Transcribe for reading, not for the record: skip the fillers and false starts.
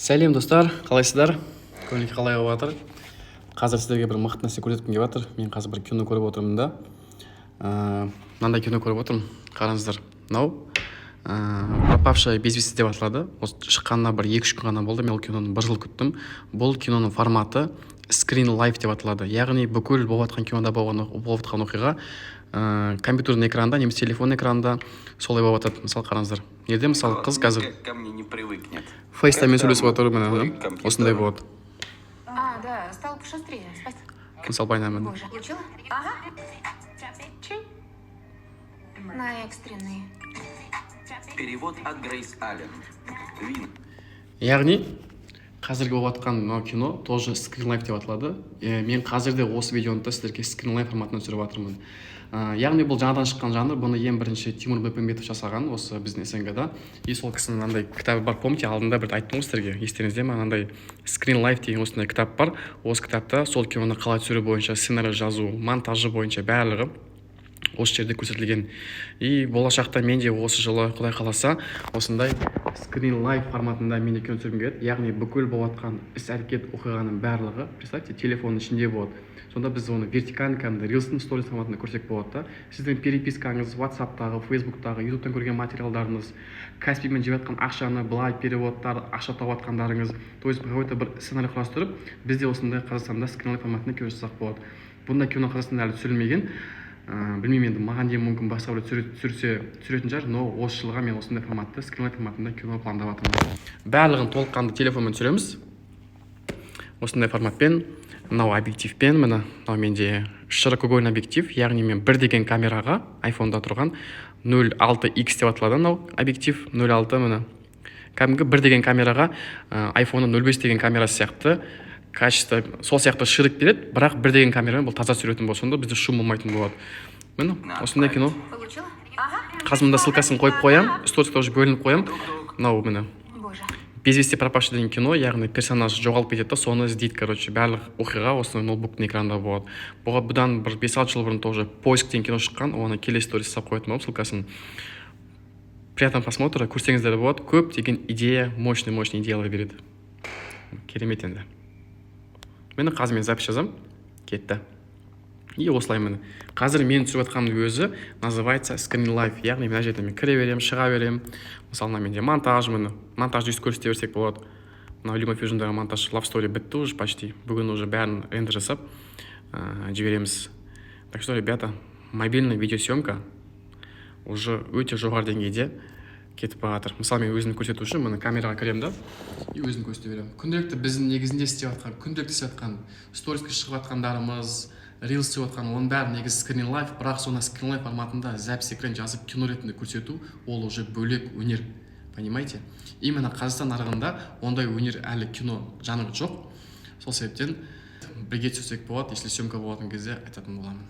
Сәлем достар, қалайсыздар? Көңіл қалай болып жатыр? Қазір сіздерге бір мықты нәрсе көрсеткім келіп жатыр. Мен қазір бір кино көріп отырмын да. Мынандай кино көріп отырмын. Қараңыздар. Мынау пропавшая без вести деп аталады. Осы шыққанына бір 2-3 күн ғана болды. Мен ол киноны 1 жыл күттім. Бұл киноның форматы Screen Life деп аталады. Яғни бүкіл болып жатқан кинода болып жатқан оқиға компьютердің экранында немесе телефон экранында солай болып жатады. Мысалы қараңыздар. Егер мысалы қыз қазір фейстаймен сөйлесіп отыр, міне осындай болады. Да, стал пошустрее. Спасибо. Мысалы байнамын. Боже, включила? Ага. На экстренные. Перевод от Грейс Аллен. Вин. Яғни қазіргі болып жатқан мынау кино тоже Screen Life деп аталады. Мен қазірде осы видеоны сіздерге Screen Life форматында түсіріп жатырмын. Яғни бұл жаңадан шыққан жанр. Бұны ең бірінші Тимур Бекмамбетов жасаған осы біздің СНГ-да. И сол кісінің мынандай кітабы бар. Помните, алдында бір айттым ғой сіздерге, естеріңізде ме? Мынандай Screen Life деген осындай кітап бар. Осы кітапта сол киноны қалай түсіру бойынша, сценарий жазу, монтажы бойынша барлығы осы жерде көрсетілген. И болашақта мен де осы жылы Құдай қаласа осындай Screen Life форматында мен де кино түсіргім келеді. Яғни бүкіл болып жатқан іс-әрекет оқиғаның барлығы, представьте, телефонның ішінде болады. Сонда біз оны вертикальный кәдімгі рилстың сторис форматында көрсек болады да. Сіздің перепискаңыз, WhatsApp-тағы, Facebook-тағы, YouTube-тан көрген материалдарыңыз, Каспиймен жеп жатқан ақшаны, былай переводтар, ақша тауып жатқандарыңыз, то есть какой-то бір сценарий құрастырып, бізде осындай Қазақстанда Screen Life форматында кино жасасақ болады. Бұндай кино Қазақстанда әлі түсірілмеген. Білмеймін, енді маған дейін мүмкін басқа бір түсіретін шығар, но осы жылға мен осындай форматта Screen Life форматында кино пландап жатырмын. Барлығын толыққанды телефонмен түсіреміз. Осындай форматпен, мынау объективпен, мынау менде широкогольный объектив, яғни мен 1 деген камераға iPhone-да тұрған 06X деп аталады мынау объектив, 06 міне. Кәдімгі 1 деген камераға iPhone-ның 05 деген камерасы сияқты качество, сол сияқты ширик береді, бірақ 1 деген камерамен бұл таза түсіретін болады, сонда бізде шум болмайтын болады. Міне, осындай кино. Қазір ссылкасын қойып қоям, сторисқа тоже бөлініп қоям. Мынау міне. Без вести пропавший деген кино, яғни персонаж жоғалып кетеді, соны іздейді, короче, барлық оқиға осы ноутбуктың экранында болады. Бұдан бір 5-6 жыл бұрын тоже поиск деген кино шыққан, оны келесі сторис салып қоятын болып, ссылкасын. Приятного просмотра, көрсеңіздер болады. Көп деген идея, мощный идеялар береді. Керемет енді. Мені қазір мен запись жазам, кетті. И осылай мені. Қазір мен түсіріп жатқанымның өзі называется Screen Life, яғни мына жерде мен кіре берем, шыға берем. Мысалы менде монтаж, монтажды көрсете берсек болады. Мына LumaFusion'дағы монтаж Love Story бітті уже почти. Бүгін уже бәрін рендер жасап жібереміз. Так что, ребята, мобильный видеосъемка уже өте жоғары деңгейде кетіп бара жатыр. Мысалы мен өзімді көрсету үшін мына камераға кіремін да, и өзімді көрсете беремін. Күнделікті біздің негізінде істеп жатқан, сториске шығып жатқандарымыз, Reels істеп жатқан, оның бәрі негізі Screen Life, бірақ соны Screen Life форматында запись экран жазып кино ретінде көрсету, ол уже бөлек өнер. Понимаете? Именно Қазақстан нарығында ондай өнер әлі кино жанры жоқ. Сол себептен бірге түсірсек болады, если съемка болатын кезде айтатын боламын.